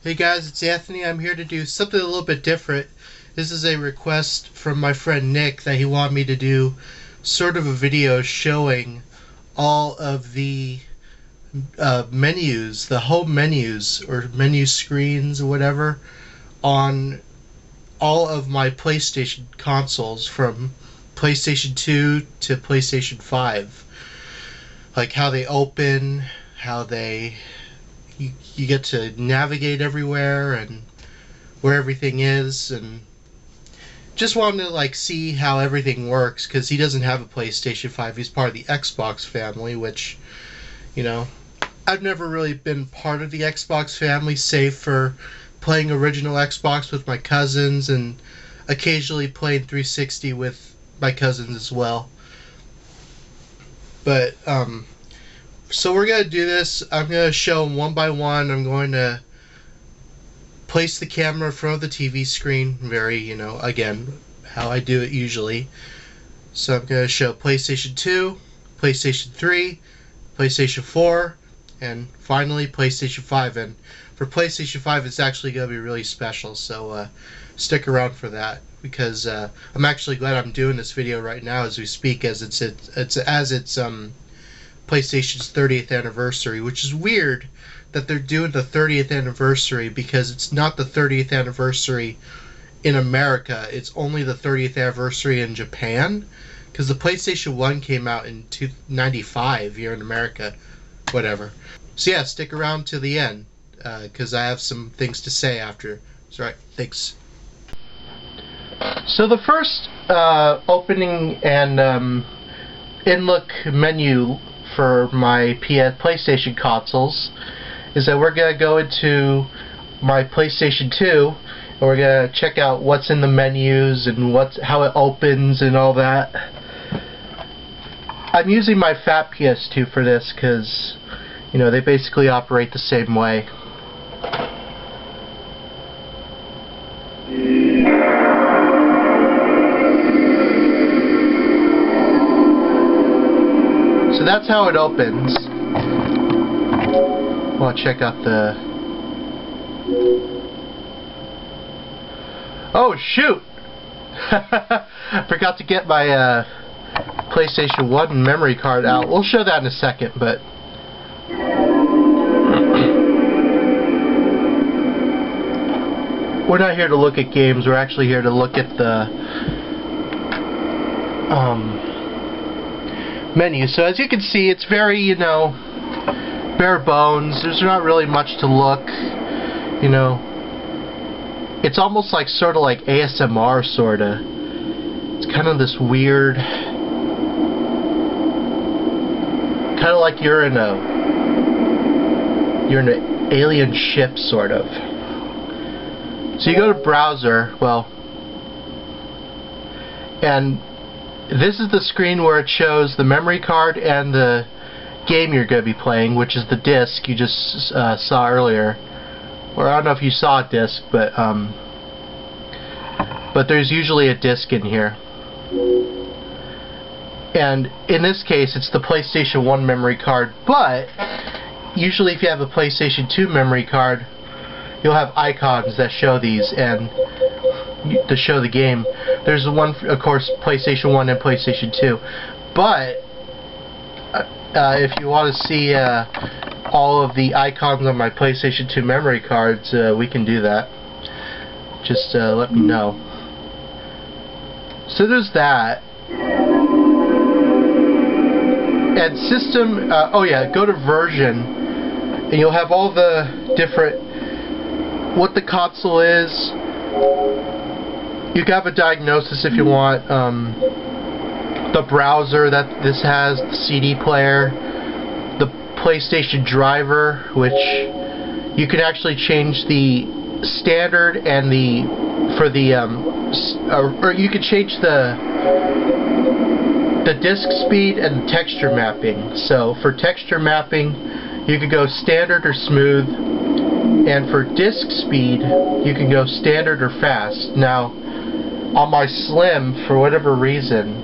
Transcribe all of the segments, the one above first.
Hey guys, it's Anthony. I'm here to do something a little bit different. This is a request from my friend Nick that he wanted me to do sort of a video showing all of the menus, the home menus or menu screens or whatever on all of my PlayStation consoles from PlayStation 2 to PlayStation 5. Like how they open, how they you get to navigate everywhere and where everything is, and just wanted to like see how everything works because he doesn't have a PlayStation 5. He's part of the Xbox family, which, you know, I've never really been part of the Xbox family save for playing original Xbox with my cousins and occasionally playing 360 with my cousins as well. But so we're going to do this. I'm going to show them one by one. I'm going to place the camera in front of the TV screen. Very, you know, again, how I do it usually. So I'm going to show PlayStation 2, PlayStation 3, PlayStation 4, and finally PlayStation 5. And for PlayStation 5, it's actually going to be really special. So stick around for that, because I'm actually glad I'm doing this video right now as we speak, as it's PlayStation's 30th anniversary, which is weird that they're doing the 30th anniversary because it's not the 30th anniversary in America. It's only the 30th anniversary in Japan, because the PlayStation 1 came out in 1995 here in America. Whatever. So yeah, stick around to the end because I have some things to say after. That's right. Thanks. So the first opening and in-look menu for my PlayStation consoles is that we're going to go into my PlayStation 2 and we're going to check out what's in the menus and how it opens and all that. I'm using my fat PS2 for this because, you know, they basically operate the same way. So that's how it opens. Well, check out the... Oh, shoot! Forgot to get my PlayStation 1 memory card out. We'll show that in a second, but... We're not here to look at games, we're actually here to look at the menu. So as you can see, it's very, you know, bare bones. There's not really much to look, you know. It's almost like sort of like ASMR, sorta. It's kind of this weird, kind of like you're in an alien ship, sort of. So you go to browser, well, and this is the screen where it shows the memory card and the game you're going to be playing, which is the disc you just saw earlier. Or I don't know if you saw a disc, but there's usually a disc in here. And in this case, it's the PlayStation 1 memory card, but usually if you have a PlayStation 2 memory card, you'll have icons that show these and to show the game. There's one, of course, PlayStation 1 and PlayStation 2. But if you want to see all of the icons on my PlayStation 2 memory cards, we can do that. Just let me know. So there's that. And system, oh yeah, go to version, and you'll have all the different, what the console is. You can have a diagnosis if you want, the browser that this has, the CD player, the PlayStation driver, which you can actually change the standard and the, for the, or you can change the disk speed and the texture mapping. So for texture mapping, you can go standard or smooth, and for disk speed, you can go standard or fast. Now, on my Slim, for whatever reason,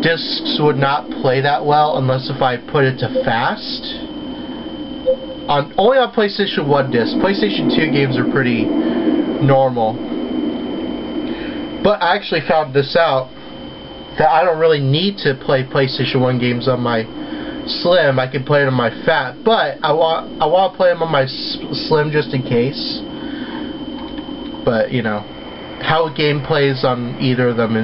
discs would not play that well unless if I put it to fast. only on PlayStation 1 disc. PlayStation 2 games are pretty normal. But I actually found this out, that I don't really need to play PlayStation 1 games on my Slim. I can play it on my Fat, but I want to play them on my Slim just in case. But you know, how a game plays on either of them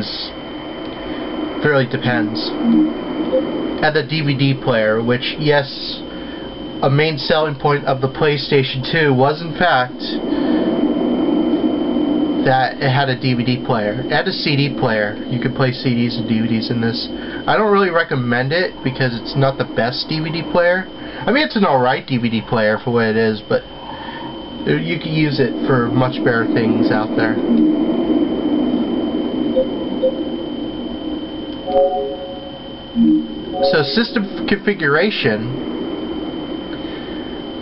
really depends. And the DVD player, which, yes, a main selling point of the PlayStation 2 was in fact that it had a DVD player. It had a CD player. You could play CDs and DVDs in this. I don't really recommend it because it's not the best DVD player. I mean, it's an alright DVD player for what it is, but you can use it for much better things out there. So system configuration.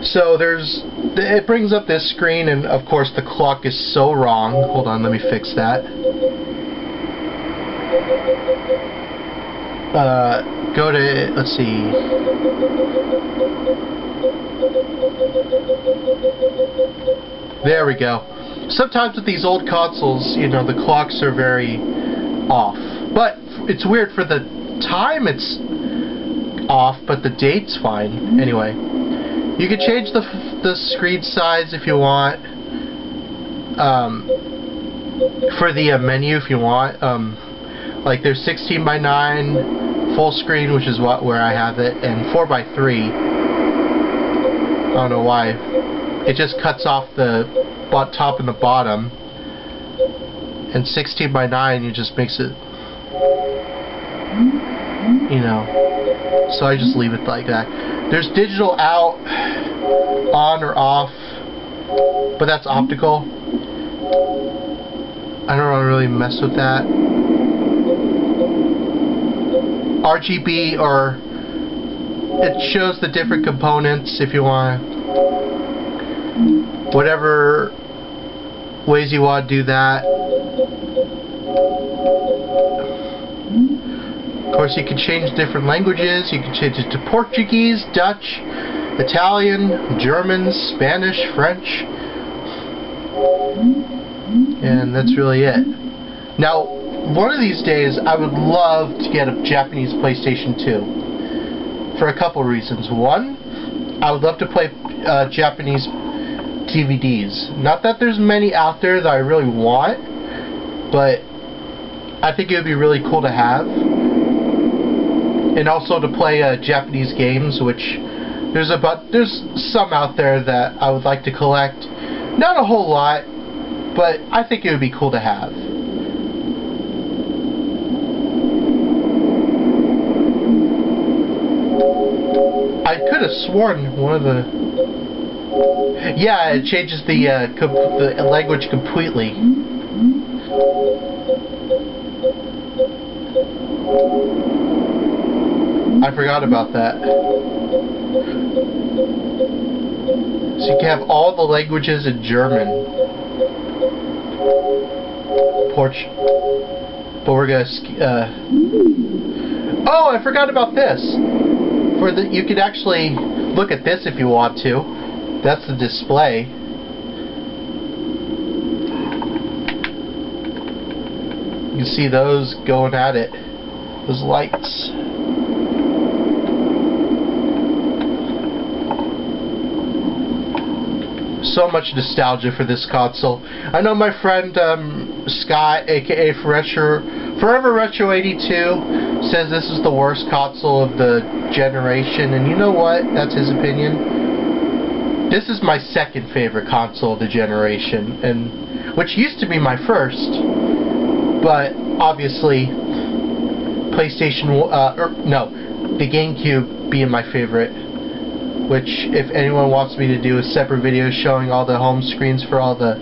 So it brings up this screen, and of course the clock is so wrong. Hold on, let me fix that. Go to, let's see. There we go. Sometimes with these old consoles, you know, the clocks are very off. But it's weird, for the time it's off, but the date's fine. Anyway, you can change the screen size if you want. For the menu, if you want. Like there's 16:9 full screen, which is where I have it, and 4:3. I don't know why. It just cuts off the top and the bottom. And 16:9, it just makes it, you know. So I just leave it like that. There's digital out, on or off, but that's optical. I don't want to really mess with that. RGB, or it shows the different components if you want. Whatever ways you want to do that. Of course, you can change different languages. You can change it to Portuguese, Dutch, Italian, German, Spanish, French. And that's really it. Now, one of these days, I would love to get a Japanese PlayStation 2. For a couple reasons. One, I would love to play Japanese DVDs. Not that there's many out there that I really want, but I think it would be really cool to have. And also to play Japanese games, which there's some out there that I would like to collect. Not a whole lot, but I think it would be cool to have. I could have sworn one of the... Yeah, it changes the language completely. I forgot about that. So you can have all the languages in German. But we're gonna... Oh, I forgot about this. You can actually look at this if you want to. That's the display. You can see those going at it. Those lights. So much nostalgia for this console. I know my friend Scott, aka Forever Retro 82, says this is the worst console of the generation, and you know what? That's his opinion. This is my second favorite console of the generation, and which used to be my first, but obviously PlayStation, the GameCube being my favorite. Which, if anyone wants me to do a separate video showing all the home screens for all the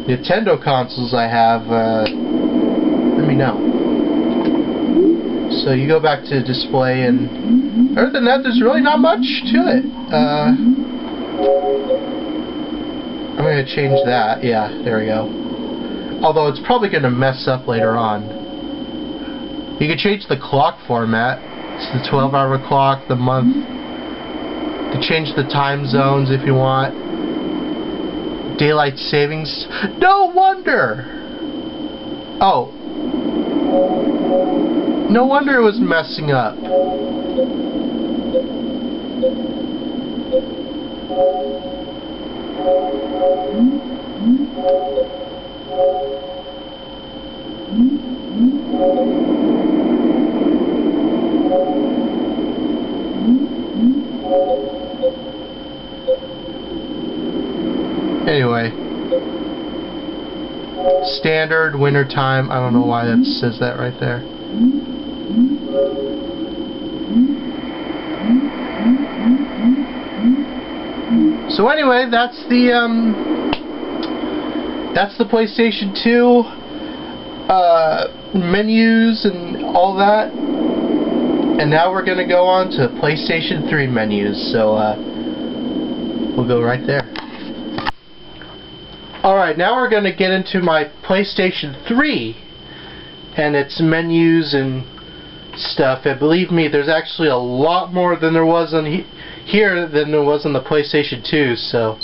Nintendo consoles I have, let me know. So you go back to display, and other than that, there's really not much to it. I'm going to change that. Yeah, there we go. Although it's probably going to mess up later on. You can change the clock format. It's the 12-hour clock, the month, can change the time zones if you want. Daylight savings. No wonder! Oh. No wonder it was messing up. Anyway, standard winter time. I don't know why that says that right there. So anyway, that's the PlayStation 2 menus and all that. And now we're gonna go on to PlayStation 3 menus. So we'll go right there. Alright, now we're going to get into my PlayStation 3 and its menus and stuff. And believe me, there's actually a lot more than there was on here than there was on the PlayStation 2, so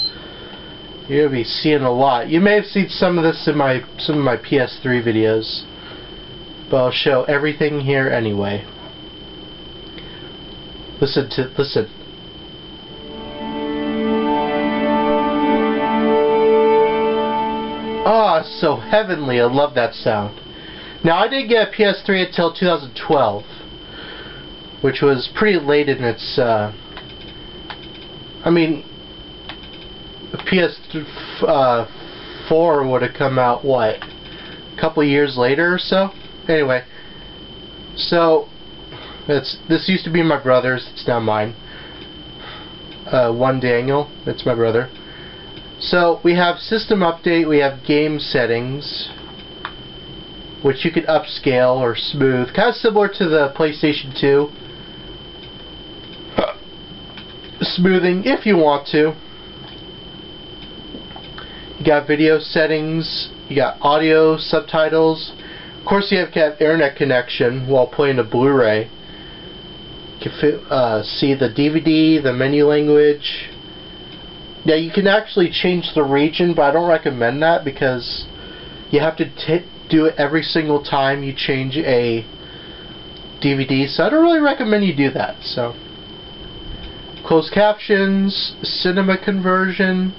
you're going to be seeing a lot. You may have seen some of this in some of my PS3 videos, but I'll show everything here anyway. Listen. Ah, so heavenly. I love that sound. Now, I didn't get a PS3 until 2012, which was pretty late in its, I mean, the PS4 would have come out, what, a couple years later or so? Anyway, so, this used to be my brother's, it's now mine. One Daniel, that's my brother. So we have system update, we have game settings, which you can upscale or smooth, kind of similar to the PlayStation 2. Smoothing if you want to. You got video settings, you got audio, subtitles. Of course you have to have internet connection while playing a Blu-ray. You can see the DVD, the menu language. Yeah, you can actually change the region, but I don't recommend that because you have to do it every single time you change a DVD, so I don't really recommend you do that. So, closed captions, cinema conversion,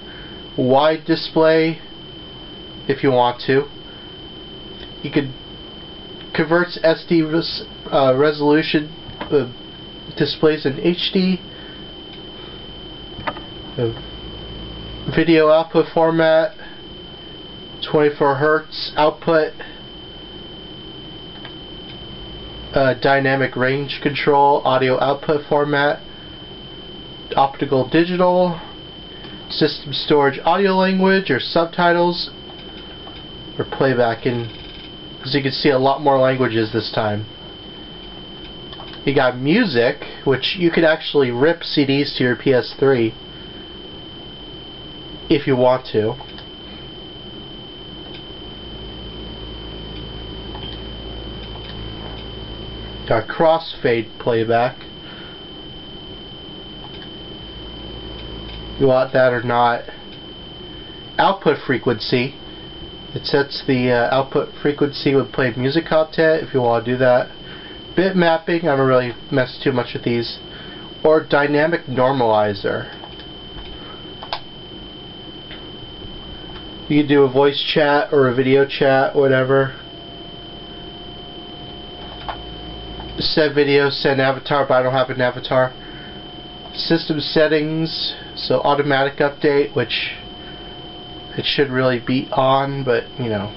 wide display, if you want to. You could convert SD resolution displays in HD. Video output format, 24 Hz output, dynamic range control, audio output format, optical digital, system storage audio language or subtitles, or playback in, as you can see, a lot more languages this time. You got music, which you could actually rip CDs to your PS3 if you want to. Got crossfade playback. You want that or not. Output frequency. It sets the output frequency with played music content if you want to do that. Bit mapping, I don't really mess too much with these. Or dynamic normalizer. You can do a voice chat or a video chat, whatever. Set video, set avatar, but I don't have an avatar. System settings, so automatic update, which it should really be on, but you know.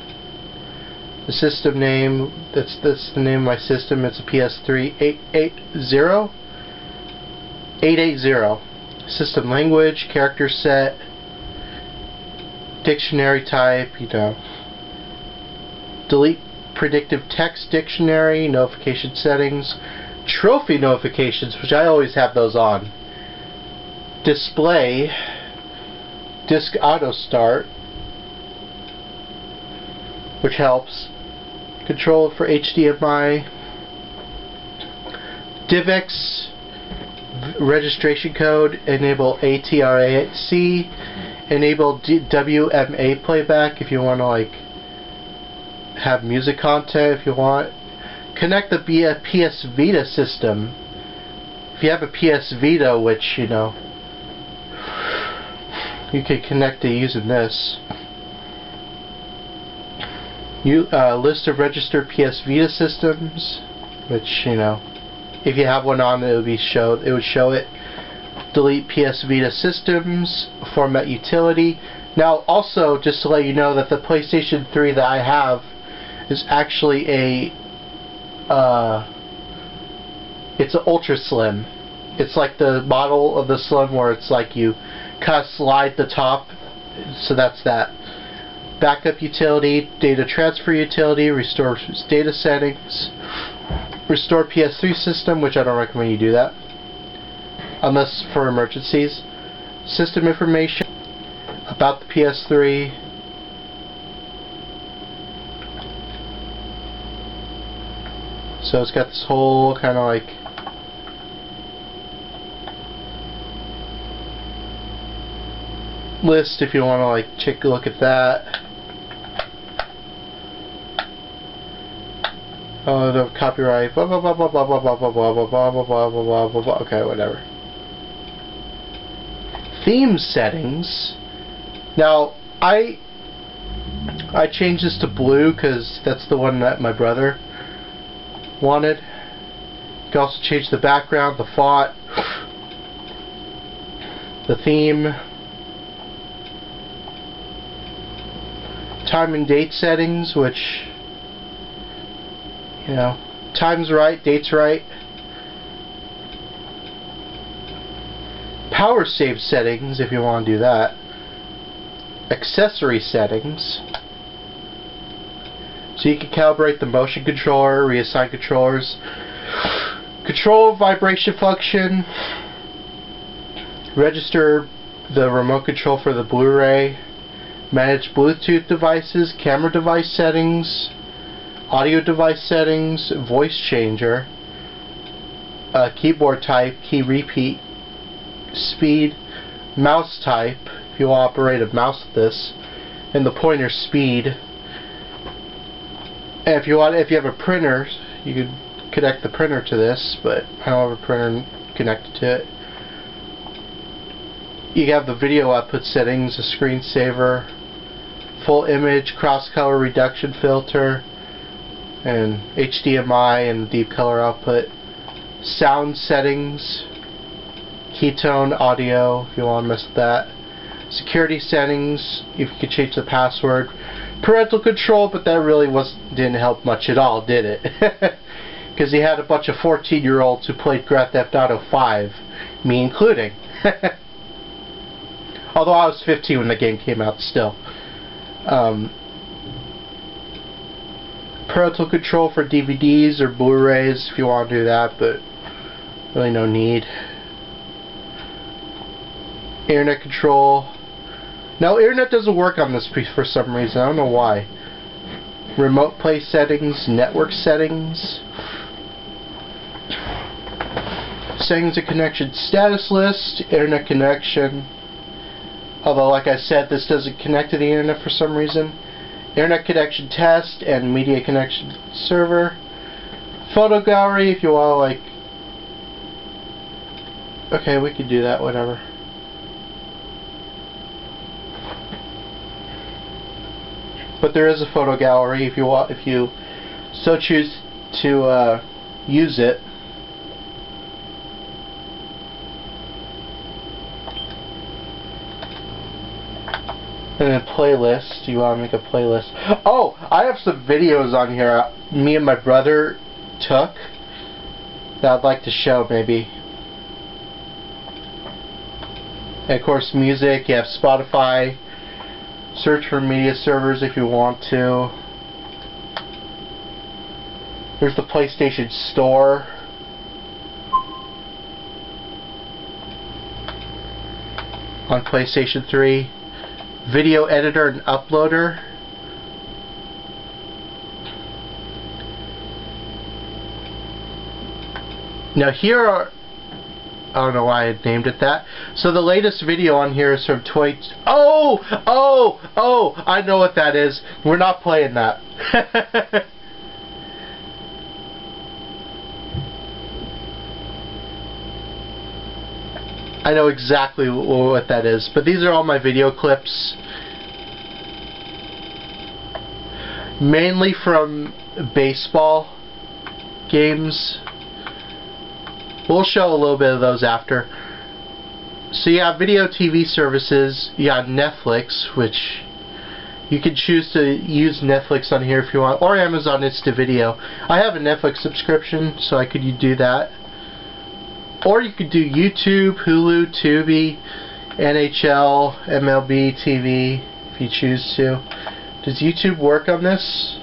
The system name, that's the name of my system, it's a PS3 880. System language, character set, dictionary type, you know. Delete predictive text dictionary, notification settings, trophy notifications, which I always have those on. Display, disk auto start, which helps. Control for HDMI, DivX, registration code, enable ATRAC, enable WMA playback if you want to like have music content if you want. Connect the PS Vita system. If you have a PS Vita, which you know you can connect to using this. List of registered PS Vita systems, which you know, if you have one on, it would show it. Delete PS Vita systems. Format utility. Now, also, just to let you know that the PlayStation 3 that I have is actually it's an ultra slim. It's like the model of the slim where it's like you kind of slide the top. So that's that. Backup utility, data transfer utility, restore data settings, restore PS3 system, which I don't recommend you do that unless for emergencies. System information about the PS3. So it's got this whole kind of like list if you want to like take a look at that. Oh, the copyright, blah blah blah blah blah blah blah blah blah blah blah blah blah blah blah blah. Okay, whatever. Theme settings. Now, I changed this to blue because that's the one that my brother wanted. You can also change the background, the font, the theme, time and date settings, which, you know, time's right, date's right. Power save settings, if you want to do that. Accessory settings. So you can calibrate the motion controller, reassign controllers. Control vibration function. Register the remote control for the Blu-ray. Manage Bluetooth devices, camera device settings, audio device settings, voice changer, keyboard type, key repeat, speed, mouse type, if you operate a mouse with this, and the pointer speed. And if you have a printer, you could connect the printer to this, but I don't have a printer connected to it. You have the video output settings, a screensaver, full image, cross color reduction filter, and HDMI and deep color output. Sound settings, ketone audio if you want to mess with that. Security settings, you can change the password. Parental control, but that really didn't help much at all, did it? Because he had a bunch of 14-year-olds who played Grand Theft Auto 5, me including. Although I was 15 when the game came out still. Parental control for DVDs or Blu-rays if you want to do that, but really no need. Internet control. Now, internet doesn't work on this piece for some reason. I don't know why. Remote play settings, network settings. Settings and connection status list, internet connection. Although, like I said, this doesn't connect to the internet for some reason. Internet connection test and media connection server. Photo gallery if you want to, like... Okay, we could do that, whatever. But there is a photo gallery if you so choose to use it. And then playlist. You want to make a playlist? Oh, I have some videos on here me and my brother took that I'd like to show maybe. And of course, music. You have Spotify. Search for media servers if you want to. There's the PlayStation Store. On PlayStation 3. Video editor and uploader. Now here are I don't know why I named it that. So the latest video on here is from Toy... Oh! I know what that is. We're not playing that. I know exactly what that is. But these are all my video clips. Mainly from baseball games. We'll show a little bit of those after. So you have video TV services. You got Netflix, which you can choose to use Netflix on here if you want, or Amazon Instant Video. I have a Netflix subscription, so I could do that. Or you could do YouTube, Hulu, Tubi, NHL, MLB TV if you choose to. Does YouTube work on this?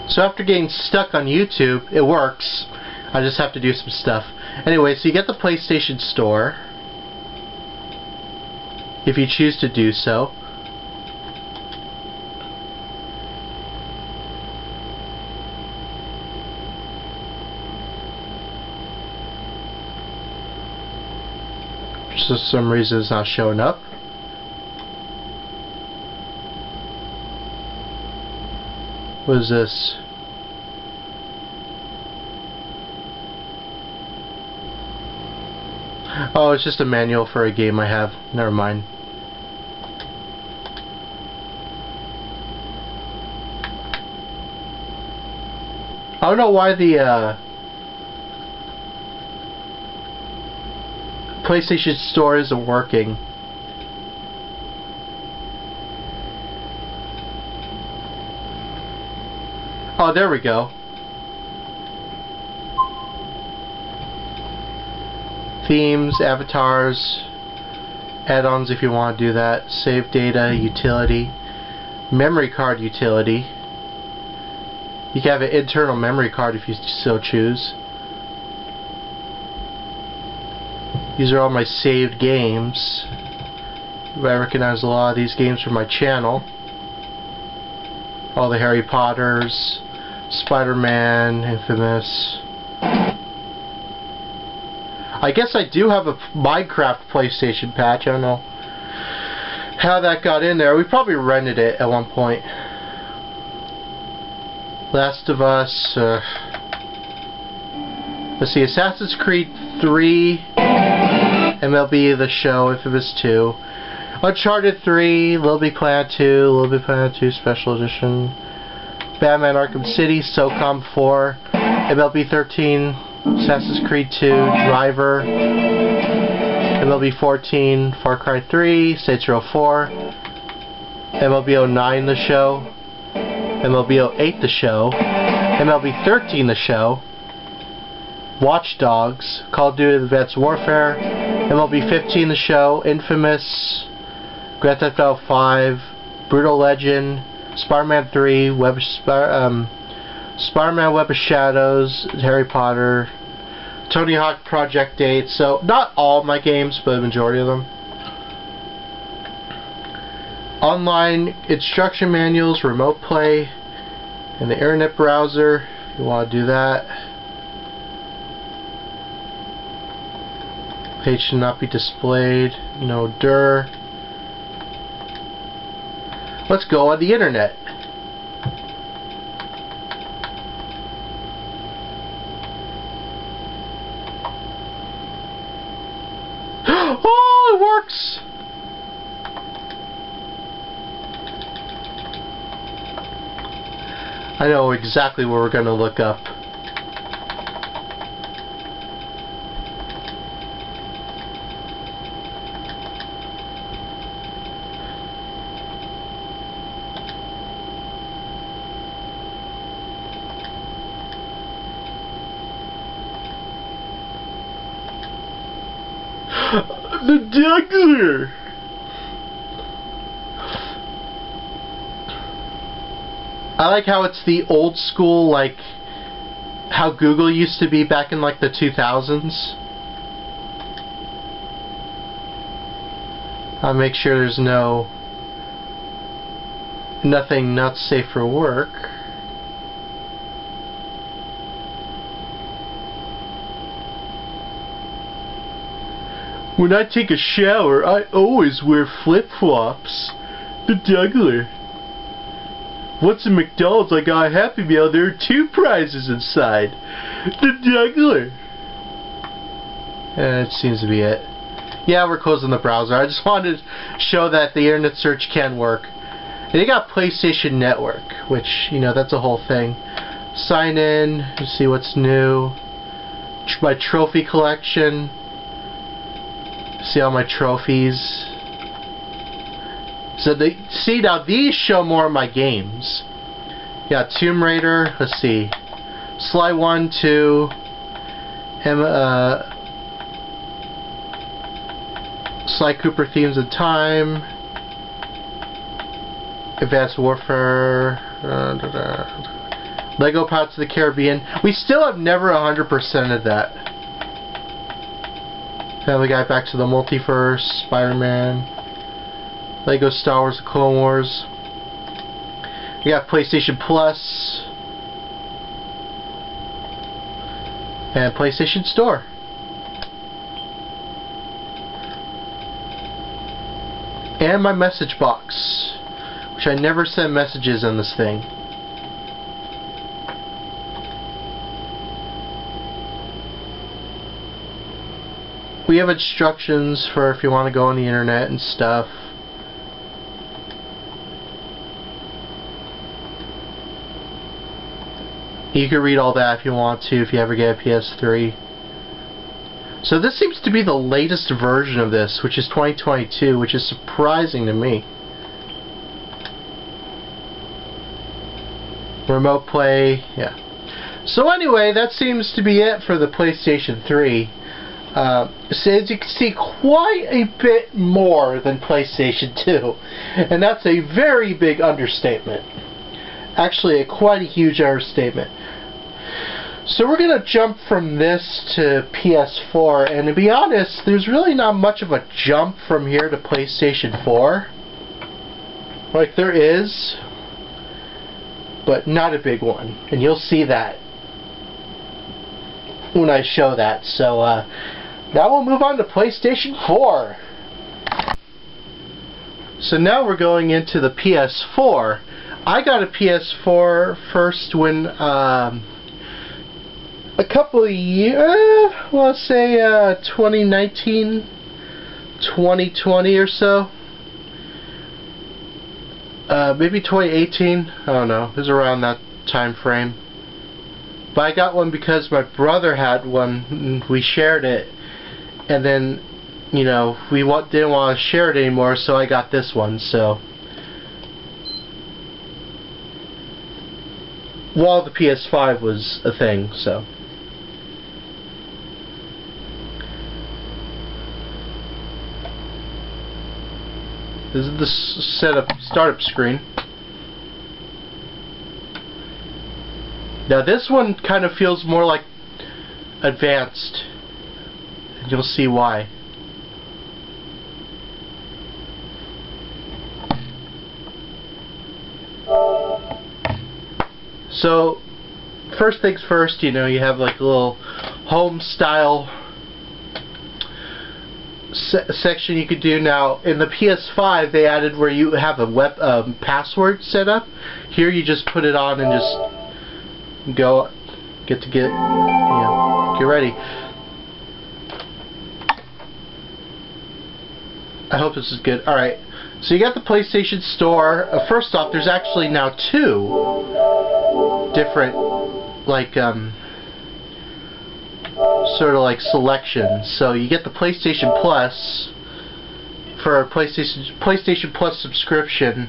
So after getting stuck on YouTube, it works. I just have to do some stuff. Anyway, so you get the PlayStation Store, if you choose to do so. For some reason it's not showing up. What is this? Oh, it's just a manual for a game I have. Never mind. I don't know why the PlayStation Store isn't working. Oh, there we go. Themes, avatars, add-ons if you want to do that, save data, utility, memory card utility. You can have an internal memory card if you so choose. These are all my saved games. I recognize a lot of these games from my channel. All the Harry Potters, Spider-Man, Infamous. I guess I do have a Minecraft PlayStation patch. I don't know how that got in there. We probably rented it at one point. Last of Us. Let's see. Assassin's Creed 3, MLB The Show, Infamous 2, Uncharted 3, Little Big Planet 2, Little Big Planet 2 Special Edition, Batman Arkham City, SOCOM 4, MLB 13, Assassin's Creed 2, Driver, MLB 14, Far Cry 3, Saints Row 4, MLB 09 The Show, MLB 08 The Show, MLB 13 The Show, Watch Dogs, Call of Duty Advanced Warfare, MLB 15 The Show, Infamous, Grand Theft Auto 5, Brutal Legend, Spider-Man 3, Spider-Man Web of Shadows, Harry Potter, Tony Hawk Project 8. So not all of my games, but a majority of them. Online instruction manuals, remote play, and the internet browser if you want to do that. Page should not be displayed. No dir. Let's go on the internet. Oh, it works! I know exactly what we're going to look up. The juggler! I like how it's the old school, like how Google used to be back in like the 2000s. I'll make sure there's nothing not safe for work. When I take a shower, I always wear flip-flops. The juggler. Once in McDonald's, I got a Happy Meal. There are 2 prizes inside. The juggler. That seems to be it. Yeah, we're closing the browser. I just wanted to show that the internet search can work. And you got PlayStation Network, which, you know, that's a whole thing. Sign in, see what's new. My trophy collection. See all my trophies. So see, now these show more of my games. Yeah, Tomb Raider. Let's see, Sly 1, 2, Sly Cooper Themes of Time, Advanced Warfare, Lego Pirates of the Caribbean. We still have never 100% of that. Family Guy, Back to the Multiverse, Spider-Man, Lego Star Wars: The Clone Wars. We got PlayStation Plus and PlayStation Store. And my message box, which I never send messages on this thing. We have instructions for if you want to go on the internet and stuff. You can read all that if you want to, if you ever get a PS3. So this seems to be the latest version of this, which is 2022, which is surprising to me. Remote play, yeah. So anyway, that seems to be it for the PlayStation 3. So as you can see, quite a bit more than PlayStation 2. And that's a very big understatement. Actually, quite a huge understatement. So we're going to jump from this to PS4, and to be honest, there's really not much of a jump from here to PlayStation 4. Like, there is, but not a big one, and you'll see that when I show that. So now we'll move on to PlayStation 4. So now we're going into the PS4. I got a PS4 first when a couple of years, well, say 2019, 2020 or so. Maybe 2018, I don't know, it was around that time frame. But I got one because my brother had one, and we shared it, and then, you know, we didn't want to share it anymore, so I got this one, so. While the PS5 was a thing, so. This is the startup screen. Now this one kind of feels more like advanced, and you'll see why. So, first things first, you know, you have like a little home style section you could do. Now in the PS5 they added where you have a password set up. Here you just put it on and just get ready. I hope this is good. Alright, so you got the PlayStation Store. First off, there's actually now 2 different like sort of like selections. So you get the PlayStation Plus for a PlayStation Plus subscription.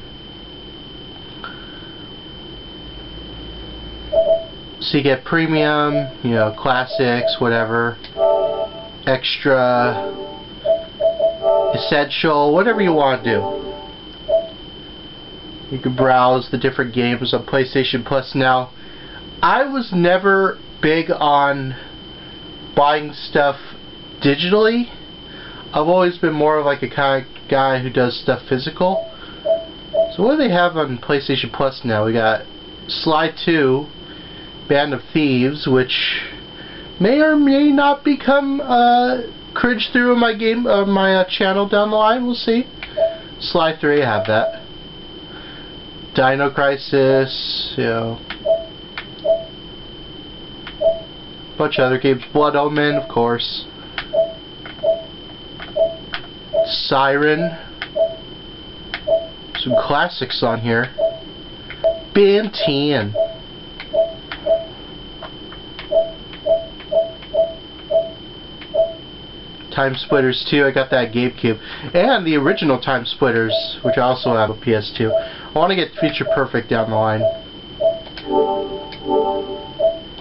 So you get premium, you know, classics, whatever, extra, essential, whatever you want to do. You can browse the different games on PlayStation Plus. Now, I was never big on buying stuff digitally. I've always been more of like a kind of guy who does stuff physical. So what do they have on PlayStation Plus now? We got Sly 2, Band of Thieves, which may or may not become cringe through my game, my channel down the line. We'll see. Sly 3, I have that. Dino Crisis, you know. Bunch of other games. Blood Omen, of course. Siren. Some classics on here. Ben 10. Time Splitters 2, I got that GameCube. And the original Time Splitters, which I also have a PS2. I want to get Feature Perfect down the line.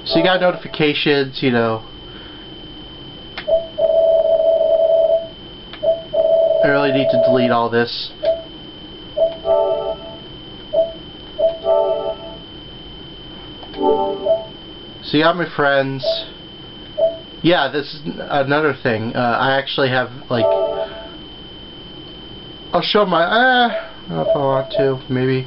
So you got notifications, you know. I really need to delete all this. So you got my friends. Yeah, this is another thing. I actually have, like... I'll show my... if I want to, maybe.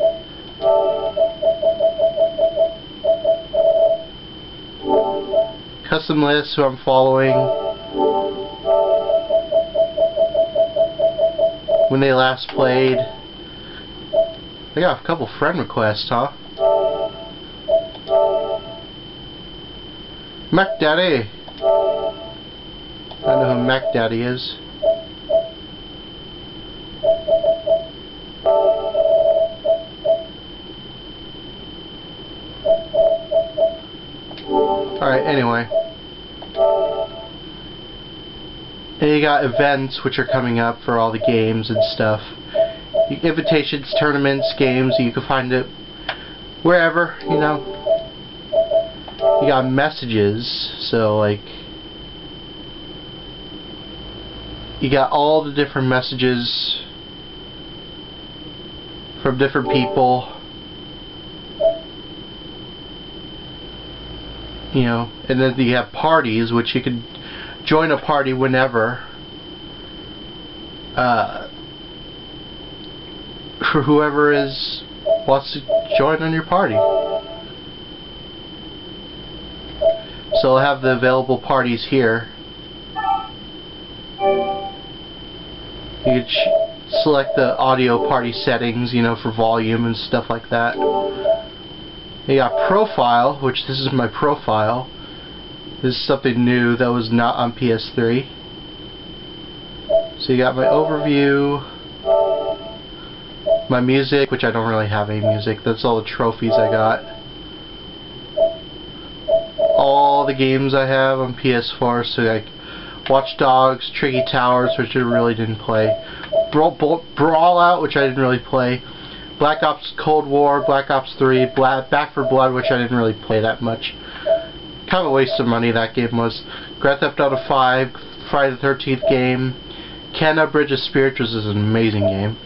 Custom list, who I'm following. When they last played. I got a couple friend requests, huh? Mac Daddy. I don't know who Mac Daddy is. Alright, anyway. And you got events which are coming up for all the games and stuff. Invitations, tournaments, games, you can find it wherever, you know. You got messages, so like you got all the different messages from different people, you know, and then you have parties which you can join a party whenever for whoever wants to join on your party. So I'll have the available parties here. You can select the audio party settings, you know, for volume and stuff like that. You got profile, which this is my profile. This is something new that was not on PS3. So you got my overview, my music, which I don't really have any music. That's all the trophies I got. All the games I have on PS4, so like Watch Dogs, Tricky Towers, which I really didn't play. Brawl Out, which I didn't really play. Black Ops Cold War, Black Ops 3, Back 4 Blood, which I didn't really play that much. Kind of a waste of money that game was. Grand Theft Auto 5, Friday the 13th game. Canada Bridge of Spirits, which is an amazing game.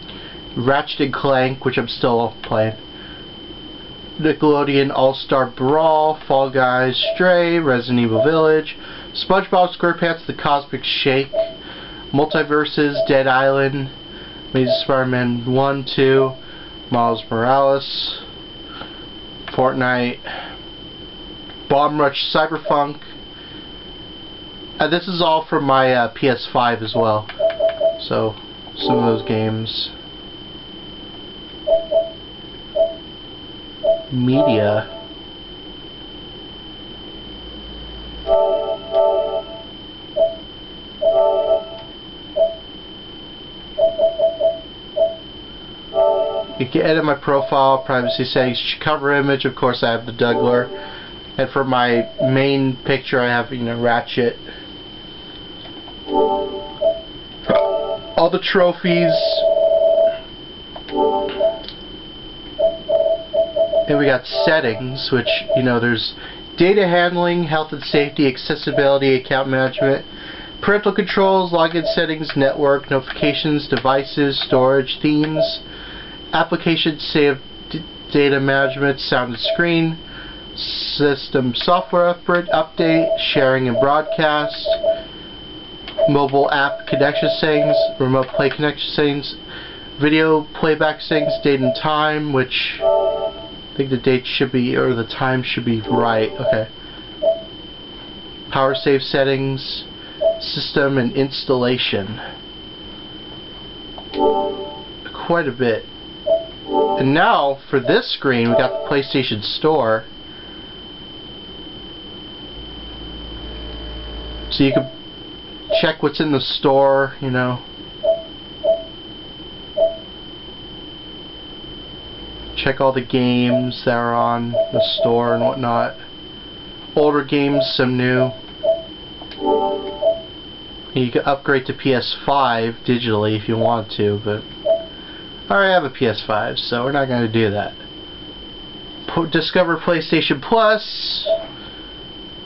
Ratchet & Clank, which I'm still playing. Nickelodeon All-Star Brawl, Fall Guys, Stray, Resident Evil Village, SpongeBob SquarePants The Cosmic Shake, Multiverses, Dead Island, Amazing Spider-Man 1, 2, Miles Morales, Fortnite, Bomb Rush Cyberpunk. This is all from my PS5 as well. So, some of those games. Media. You can edit my profile, privacy settings, cover image. Of course, I have the Dougler, and for my main picture, I have, you know, Ratchet. All the trophies. And we got settings, which, you know, there's data handling, health and safety, accessibility, account management, parental controls, login settings, network, notifications, devices, storage, themes, application save data management, sound and screen, system software update, sharing and broadcast, mobile app connection settings, remote play connection settings, video playback settings, date and time, which I think the date should be, or the time should be right. Okay. Power save settings, system and installation. Quite a bit. And now, for this screen, we got the PlayStation Store. So you can check what's in the store, you know. Check all the games that are on the store and whatnot. Older games, some new. You can upgrade to PS5 digitally if you want to, but I already have a PS5, so we're not going to do that. Discover PlayStation Plus.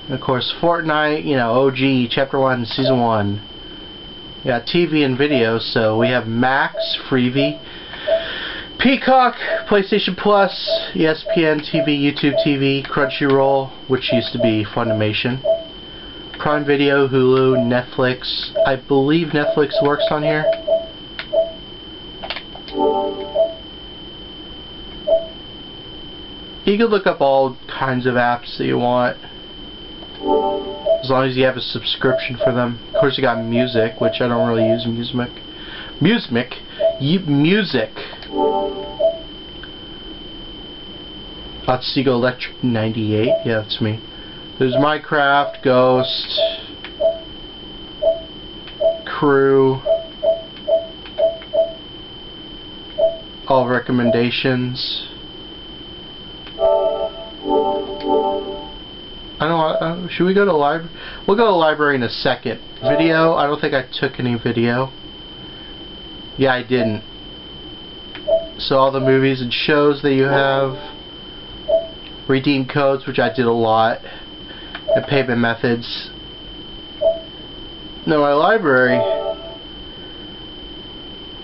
And of course, Fortnite, you know, OG, Chapter 1, Season 1. We got TV and video, so we have Max, Freevee, Peacock, PlayStation Plus, ESPN TV, YouTube TV, Crunchyroll, which used to be Funimation, Prime Video, Hulu, Netflix. I believe Netflix works on here. You can look up all kinds of apps that you want, as long as you have a subscription for them. Of course, you got music, which I don't really use music. Music. Otsego Electric 98. Yeah, that's me. There's Minecraft, Ghost, Crew, all recommendations. I don't know, should we go to library? We'll go to library in a second. Video, I don't think I took any video. Yeah, I didn't. So all the movies and shows that you have. Redeem codes, which I did a lot. And payment methods. Now my library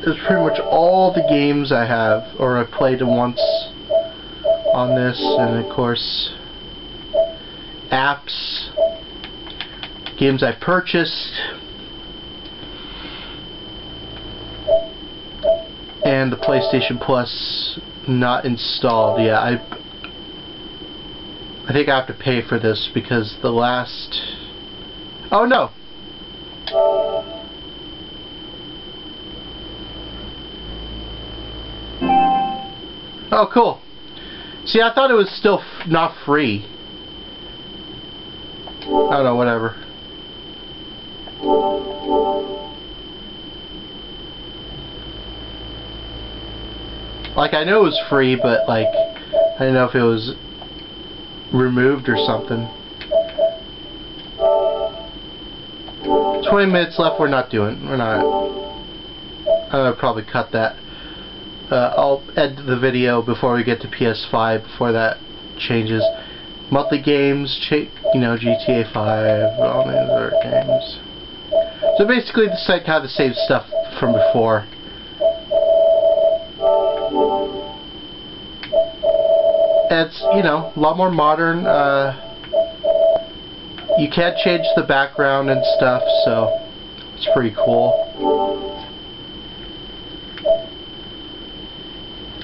is pretty much all the games I have, or I played once on this, and of course apps, games I purchased, and the PlayStation Plus not installed. Yeah, I think I have to pay for this because the last... Oh no! Oh cool. See, I thought it was still not free. I don't know, whatever. Like, I know it was free, but like, I didn't know if it was removed or something. 20 minutes left. We're not. I'll probably cut that. I'll end the video before we get to PS5, before that changes. Monthly games, you know, GTA 5, all these other games. So basically, the site kind of the same stuff from before. It's, you know, a lot more modern. You can't change the background and stuff, so it's pretty cool.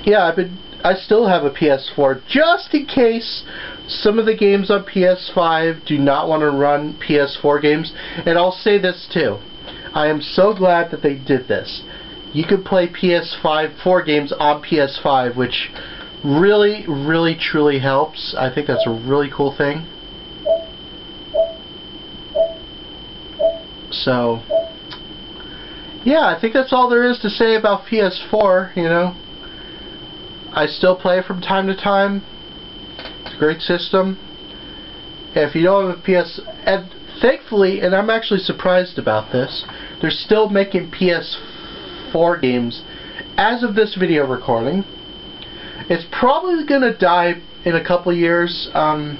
Yeah, I still have a PS4 just in case some of the games on PS5 do not want to run PS4 games. And I'll say this too. I am so glad that they did this. You can play PS4 games on PS5, which really, really, truly helps. I think that's a really cool thing. So, yeah, I think that's all there is to say about PS4, you know. I still play it from time to time. It's a great system. If you don't have a PS... And thankfully, and I'm actually surprised about this, they're still making PS4 games as of this video recording. It's probably going to die in a couple of years. I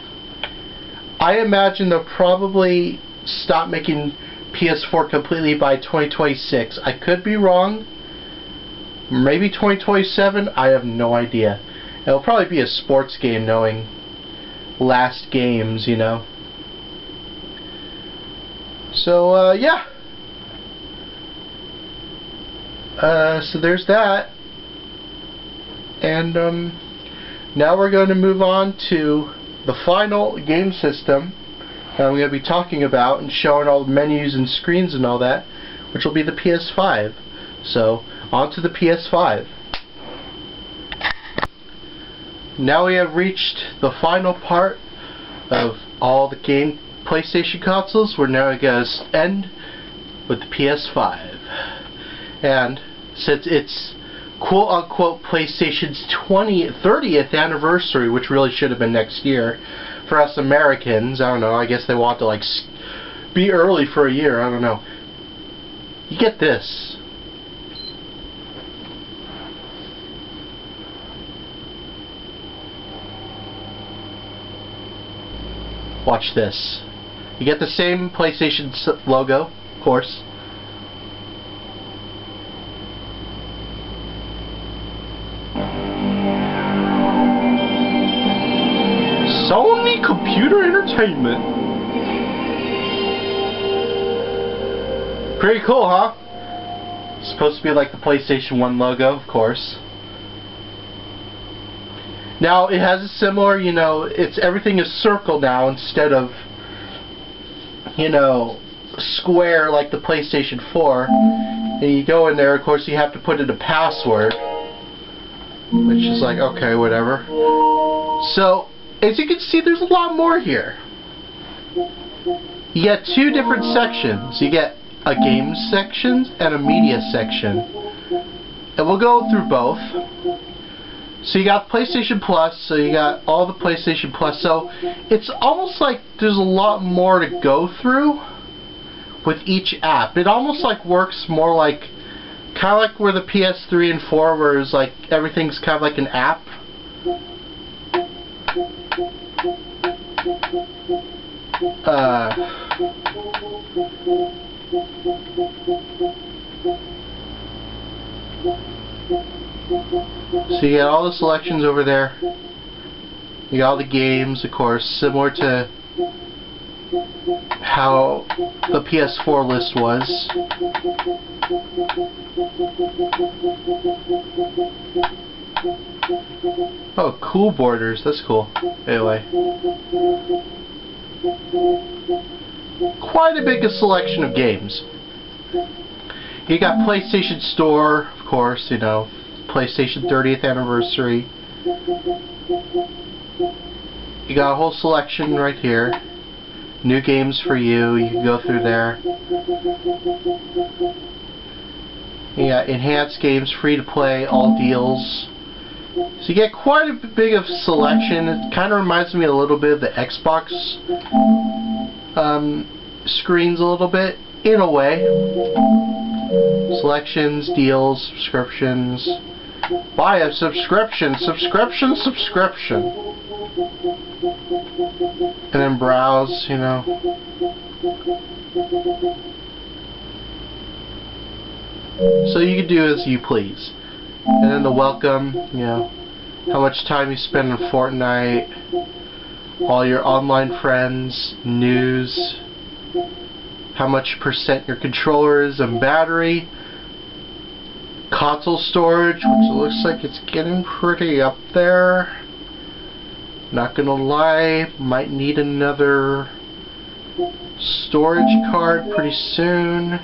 imagine they'll probably stop making PS4 completely by 2026. I could be wrong. Maybe 2027. I have no idea. It'll probably be a sports game, knowing last games, you know. So, yeah. So there's that. And now we're going to move on to the final game system, I'm going to be talking about and showing all the menus and screens and all that, which will be the PS5. So, on to the PS5. Now we have reached the final part of all the PlayStation consoles. We're now going to end with the PS5. And since it's quote-unquote PlayStation's 30th anniversary, which really should have been next year, for us Americans, I don't know, I guess they want to like be early for a year, I don't know. You get this. Watch this. You get the same PlayStation logo, of course. Sony Computer Entertainment. Pretty cool, huh? It's supposed to be like the PlayStation 1 logo, of course. Now it has a similar, you know, everything is circle now instead of, you know, square like the PlayStation 4. And you go in there, of course you have to put in a password, which is like, okay, whatever. So as you can see, there's a lot more here. You get two different sections. You get a games section and a media section. And we'll go through both. So you got PlayStation Plus, so you got all the PlayStation Plus. So it's almost like there's a lot more to go through with each app. It almost like works more like, kind of like where the PS3 and 4, where it's like everything's kind of like an app. So you got all the selections over there. You got all the games, of course, similar to how the PS4 list was. Oh, cool borders. That's cool. Anyway. Quite a big selection of games. You got PlayStation Store, of course, you know, PlayStation 30th anniversary. You got a whole selection right here. New games for you. You can go through there. You got enhanced games, free to play, all deals. So you get quite a big of selection. It kind of reminds me a little bit of the Xbox screens a little bit, in a way. Selections, deals, subscriptions. Buy a subscription. And then browse, you know. So you can do as you please. And then the welcome, you know, how much time you spend on Fortnite, all your online friends, news, how much percent your controller is and battery, console storage, which looks like it's getting pretty up there. Not gonna lie, might need another storage card pretty soon.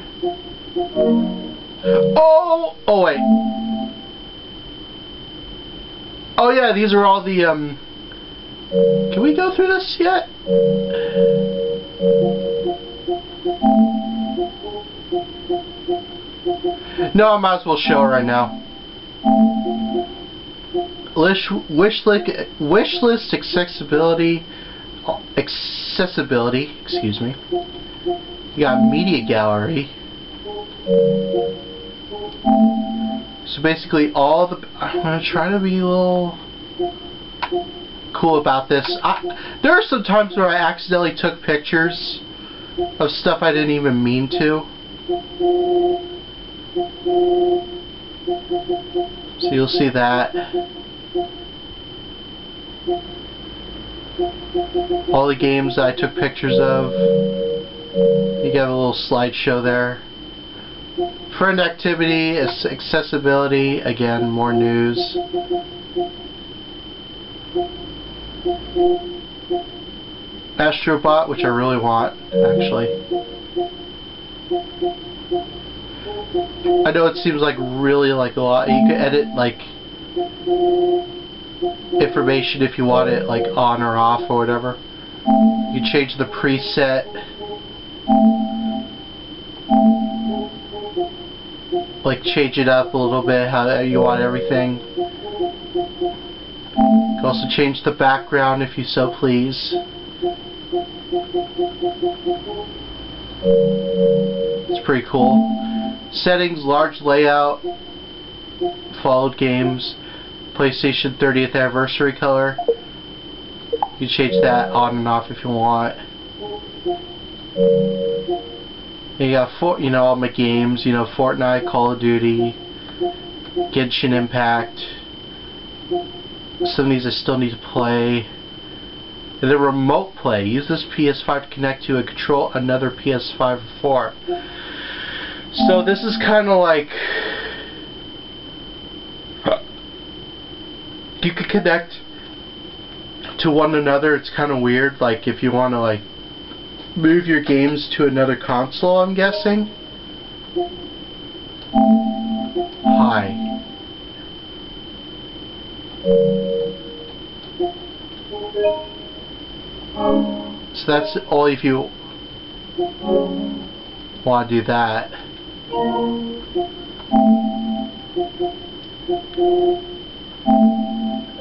Oh wait. Oh yeah, these are all the can we go through this yet? No, I might as well show it right now. Wish list accessibility, excuse me. You got media gallery. So basically all the, I'm going to try to be a little cool about this. There are some times where I accidentally took pictures of stuff I didn't even mean to. So you'll see that. All the games that I took pictures of. You got a little slideshow there. Friend activity, accessibility, again, more news. Astrobot, which I really want, actually. I know it seems like really like a lot. You can edit like information if you want it like on or off or whatever. You can change the preset. Like change it up a little bit how you want everything. You can also change the background if you so please. It's pretty cool. Settings, large layout, followed games, PlayStation 30th anniversary color. You can change that on and off if you want. And you got all my games, Fortnite, Call of Duty, Genshin Impact. Some of these I still need to play. And then remote play. Use this PS5 to connect to and control another PS5 or 4. So this is kind of like you could connect to one another. It's kind of weird. Like if you want to like move your games to another console, I'm guessing. Hi. So that's all if you want to do that.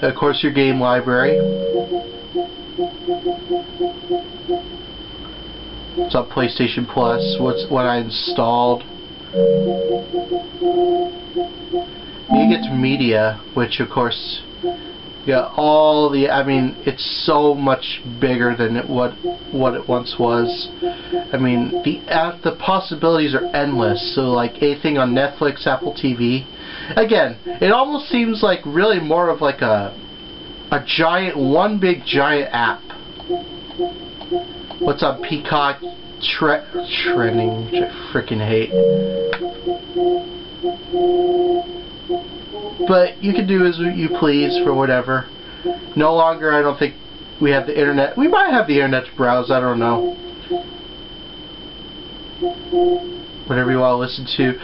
Of course, your game library. It's on PlayStation Plus. What I installed. You get to media, which of course you got all the. I mean, it's so much bigger than what it once was. I mean, the possibilities are endless. So like anything on Netflix, Apple TV. Again, it almost seems like really more of like a one big giant app. What's on Peacock? Trending, which I freaking hate. But you can do as you please for whatever. No longer, I don't think we have the internet. We might have the internet to browse, I don't know. Whatever you want to listen to.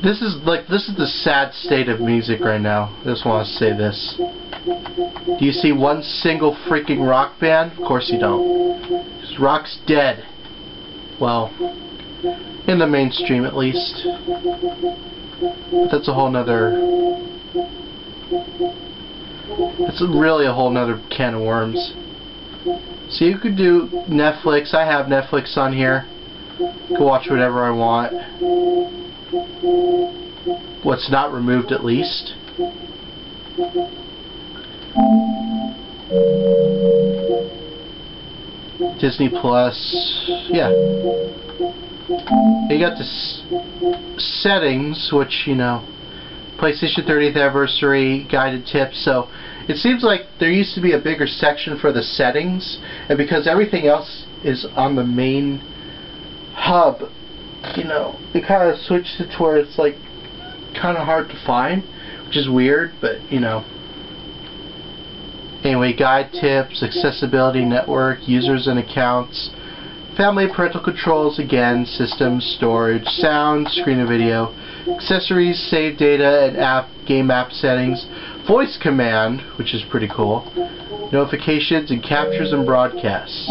This is the sad state of music right now. I just want to say this. Do you see one single freaking rock band? Of course you don't. Because rock's dead. Well, in the mainstream at least. But that's a whole nother... It's really a whole nother can of worms. So you could do Netflix. I have Netflix on here. I can watch whatever I want. What's not removed at least. Disney Plus. Yeah. You got the settings, which, PlayStation 30th anniversary, guided tips. So it seems like there used to be a bigger section for the settings, and because everything else is on the main hub, they kind of switched it to where it's like kind of hard to find, which is weird, but anyway, guide tips, accessibility network, users and accounts, family parental controls, again, systems, storage, sound, screen and video, accessories, save data, and game app settings, voice command, which is pretty cool, notifications, and captures and broadcasts.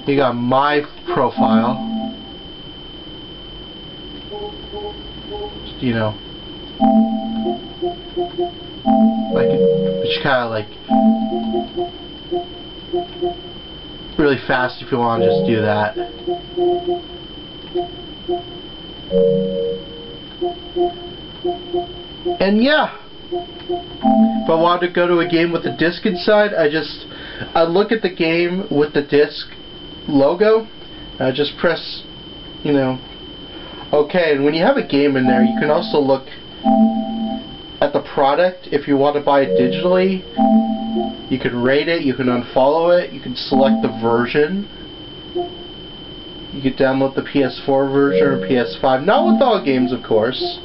You got my profile. Which kind of like really fast if you want to just do that. And yeah, if I wanted to go to a game with a disc inside, I look at the game with the disc logo, and I just press, okay. And when you have a game in there, you can also look at the product. If you want to buy it digitally, you can rate it, you can unfollow it, you can select the version. You can download the PS4 version or PS5. Not with all games, of course.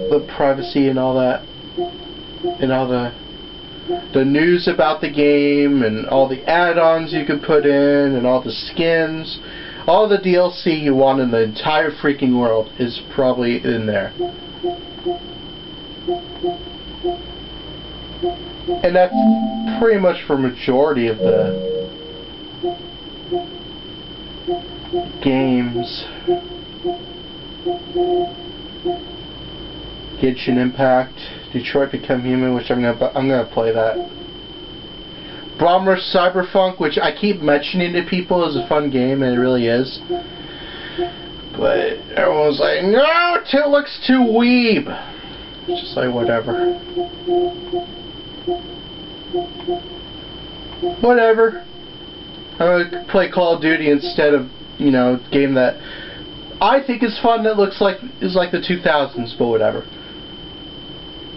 The privacy and all that. And all the the news about the game and all the add-ons you can put in and all the skins. All the DLC you want in the entire freaking world is probably in there. And that's pretty much for majority of the games. Genshin Impact, Detroit Become Human, which I'm gonna play that. Bomber Cyberpunk, which I keep mentioning to people is a fun game, and it really is. But everyone's like, no, it looks too weeb. It's just like, whatever. Whatever. I'm gonna play Call of Duty instead of, you know, a game that I think is fun that looks like is like the 2000s, but whatever.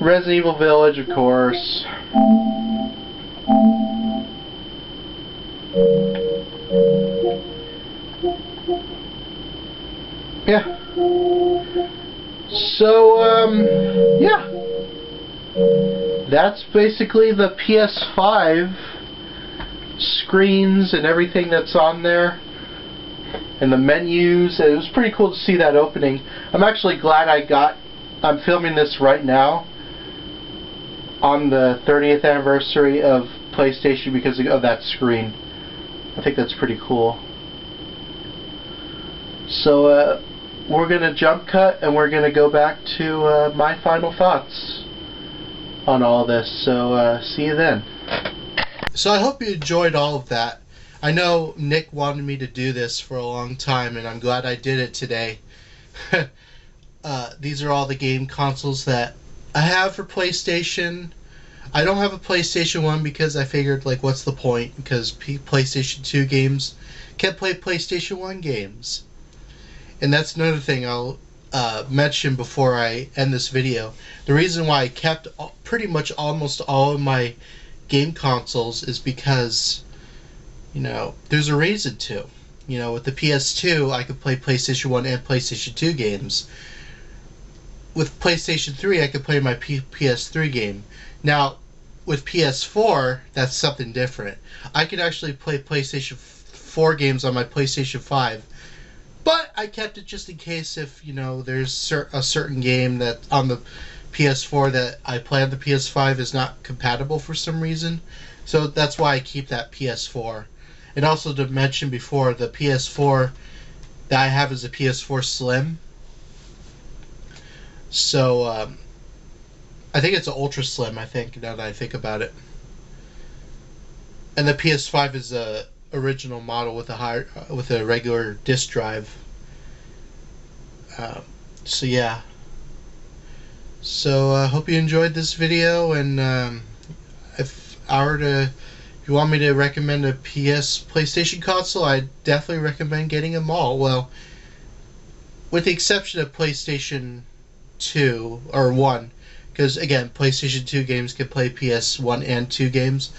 Resident Evil Village, of course. Yeah. So, yeah. That's basically the PS5 screens and everything that's on there. And the menus. It was pretty cool to see that opening. I'm actually glad I'm filming this right now on the 30th anniversary of PlayStation because of that screen. I think that's pretty cool. So we're going to jump cut and we're going to go back to my final thoughts on all this. So see you then. So I hope you enjoyed all of that. I know Nick wanted me to do this for a long time, and I'm glad I did it today. These are all the game consoles that I have for PlayStation. I don't have a PlayStation 1 because I figured, like, what's the point? Because PlayStation 2 games can't play PlayStation 1 games. And that's another thing I'll mention before I end this video. The reason why I kept pretty much almost all of my game consoles is because, you know, there's a reason to. You know, with the PS2, I could play PlayStation 1 and PlayStation 2 games. With PlayStation 3, I could play my PS3 game. Now, with PS4, that's something different. I could actually play PlayStation 4 games on my PlayStation 5. But I kept it just in case if, you know, there's a certain game that on the PS4 that I play on the PS5 is not compatible for some reason. So that's why I keep that PS4. And also to mention before, the PS4 that I have is a PS4 Slim. So, I think it's an Ultra Slim, I think, now that I think about it. And the PS5 is a original model with a regular disc drive. So yeah. So I hope you enjoyed this video, and if you want me to recommend a PlayStation console, I definitely recommend getting them all. Well, with the exception of PlayStation 2 or 1, because again, PlayStation 2 games can play PS1 and 2 games.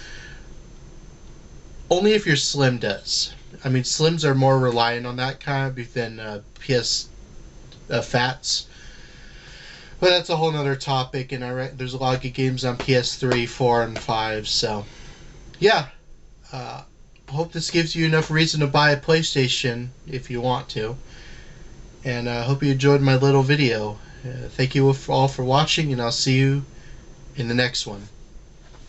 Only if your Slim does. I mean, Slims are more reliant on that kind of than PS Fats. But that's a whole nother topic, and there's a lot of good games on PS3, 4, and 5, so yeah. Hope this gives you enough reason to buy a PlayStation if you want to. And I hope you enjoyed my little video. Thank you all for watching, and I'll see you in the next one.